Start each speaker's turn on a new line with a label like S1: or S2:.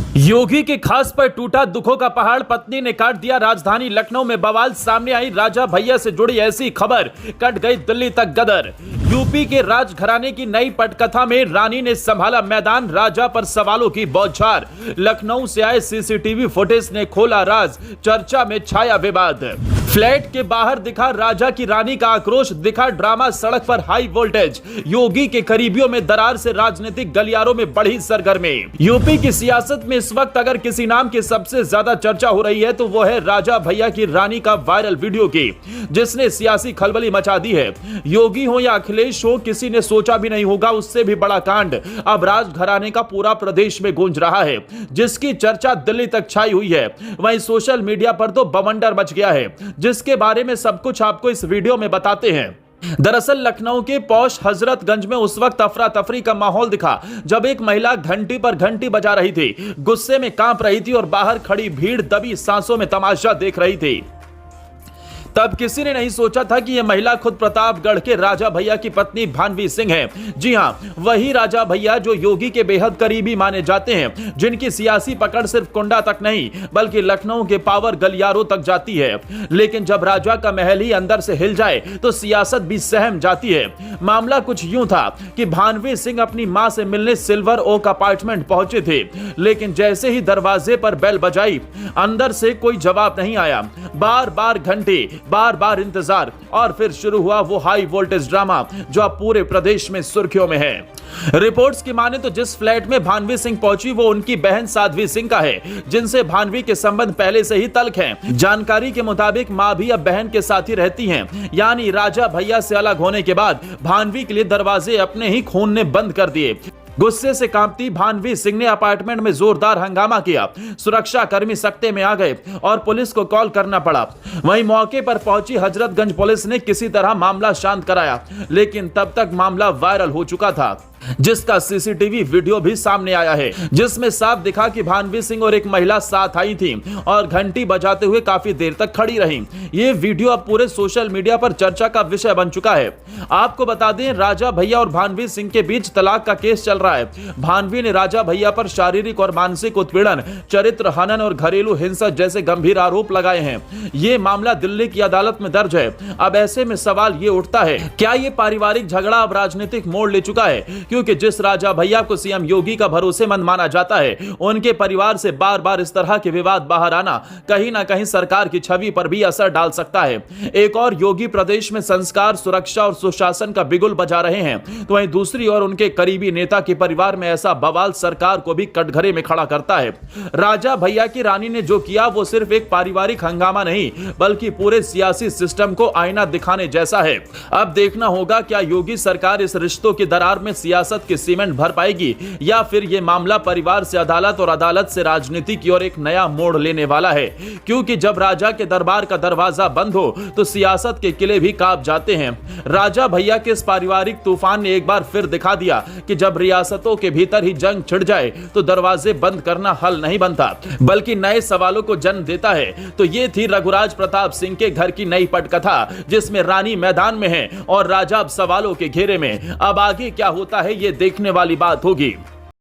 S1: योगी के खास पर टूटा दुखों का पहाड़, पत्नी ने काट दिया राजधानी लखनऊ में बवाल, सामने आई राजा भैया से जुड़ी ऐसी खबर, कट गई दिल्ली तक गदर। यूपी के राजघराने की नई पटकथा में रानी ने संभाला मैदान, राजा पर सवालों की बौछार। लखनऊ से आए सीसीटीवी फुटेज ने खोला राज, चर्चा में छाया विवाद। फ्लैट के बाहर दिखा राजा की रानी का आक्रोश, दिखा ड्रामा, सड़क पर हाई वोल्टेज। योगी के करीबियों में दरार से राजनीतिक गलियारों में बढ़ी सरगर्मी। यूपी की सियासत में इस वक्त अगर किसी नाम की सबसे ज्यादा चर्चा हो रही है तो वो है राजा भैया की रानी का वायरल वीडियो की, जिसने सियासी खलबली मचा दी है। योगी हो या अखिलेश हो, किसी ने सोचा भी नहीं होगा उससे भी बड़ा कांड अब राजघराने का पूरा प्रदेश में गूंज रहा है, जिसकी चर्चा दिल्ली तक छाई हुई है। वहीं सोशल मीडिया पर तो बवंडर मच गया है, जिसके बारे में सब कुछ आपको इस वीडियो में बताते हैं। दरअसल लखनऊ के पौष हजरतगंज में उस वक्त अफरा तफरी का माहौल दिखा जब एक महिला घंटी पर घंटी बजा रही थी, गुस्से में कांप रही थी और बाहर खड़ी भीड़ दबी सांसों में तमाशा देख रही थी। तब किसी ने नहीं सोचा था कि यह महिला खुद प्रतापगढ़ के राजा भैया की पत्नी भानवी सिंह है। जी हां, वही राजा भैया जो योगी के बेहद करीबी माने जाते हैं, जिनकी सियासी पकड़ सिर्फ कुंडा तक नहीं बल्कि लखनऊ के पावर गलियारों तक जाती है। लेकिन जब राजा का महल ही अंदर से हिल जाए तो सियासत भी सहम जाती है। मामला कुछ यूं था कि भानवी सिंह अपनी मां से मिलने सिल्वर ओक अपार्टमेंट पहुंचे थे, लेकिन जैसे ही दरवाजे पर बेल बजाई, अंदर से कोई जवाब नहीं आया। बार बार घंटे, बार बार इंतजार, और फिर शुरू हुआ वो हाई वोल्टेज ड्रामा जो अब पूरे प्रदेश में सुर्खियों में है। रिपोर्ट्स की माने तो जिस फ्लैट में भानवी सिंह पहुंची वो उनकी बहन साध्वी सिंह का है, जिनसे भानवी के संबंध पहले से ही तल्ख हैं। जानकारी के मुताबिक मां भी अब बहन के साथ ही रहती हैं, यानी राजा भैया से अलग होने के बाद भानवी के लिए दरवाजे अपने ही खून ने बंद कर दिए। गुस्से से कांपती भानवी सिंह ने अपार्टमेंट में जोरदार हंगामा किया। सुरक्षा कर्मी सकते में आ गए और पुलिस को कॉल करना पड़ा। वहीं मौके पर पहुंची हजरतगंज पुलिस ने किसी तरह मामला शांत कराया, लेकिन तब तक मामला वायरल हो चुका था, जिसका सीसीटीवी वीडियो भी सामने आया है, जिसमें साफ दिखा कि भानवी सिंह और एक महिला साथ आई थी और घंटी बजाते हुए काफी देर तक खड़ी रही। ये वीडियो अब पूरे सोशल मीडिया पर चर्चा का विषय बन चुका है। आपको बता दें, राजा भैया और भानवी सिंह के बीच तलाक का केस चल रहा है। भानवी ने राजा भैया पर शारीरिक और मानसिक उत्पीड़न, चरित्र हनन और घरेलू हिंसा जैसे गंभीर आरोप लगाए हैं। ये मामला दिल्ली की अदालत में दर्ज है। अब ऐसे में सवाल ये उठता है, क्या ये पारिवारिक झगड़ा अब राजनीतिक मोड़ ले चुका है? क्योंकि जिस राजा भैया को सीएम योगी का भरोसेमंद माना जाता है, उनके परिवार से बार बार इस तरह के विवाद बाहर आना कहीं ना कहीं सरकार की छवि पर भी असर डाल सकता है। एक और योगी प्रदेश में संस्कार, सुरक्षा और सुशासन का बिगुल बजा रहे हैं, तो वहीं दूसरी ओर उनके करीबी नेता के परिवार में ऐसा बवाल सरकार को भी कटघरे में खड़ा करता है। राजा भैया की रानी ने जो किया वो सिर्फ एक पारिवारिक हंगामा नहीं बल्कि पूरे सियासी सिस्टम को आईना दिखाने जैसा है। अब देखना होगा क्या योगी सरकार इस रिश्तों की दरार में सियासत की सीमेंट भर पाएगी या फिर यह मामला परिवार से अदालत और अदालत से राजनीति की ओर एक नया मोड़ लेने वाला है। क्योंकि जब राजा के दरबार का दरवाजा बंद हो तो सियासत के किले भी कांप जाते हैं। राजा भैया के इस पारिवारिक तूफान ने एक बार फिर दिखा दिया कि जब रियासतों के भीतर ही जंग छिड़ जाए तो दरवाजे बंद करना हल नहीं बनता बल्कि नए सवालों को जन्म देता है। तो ये थी रघुराज प्रताप सिंह के घर की नई पटकथा, जिसमें रानी मैदान में है और राजा अब सवालों के घेरे में। अब आगे क्या होता है ये देखने वाली बात होगी।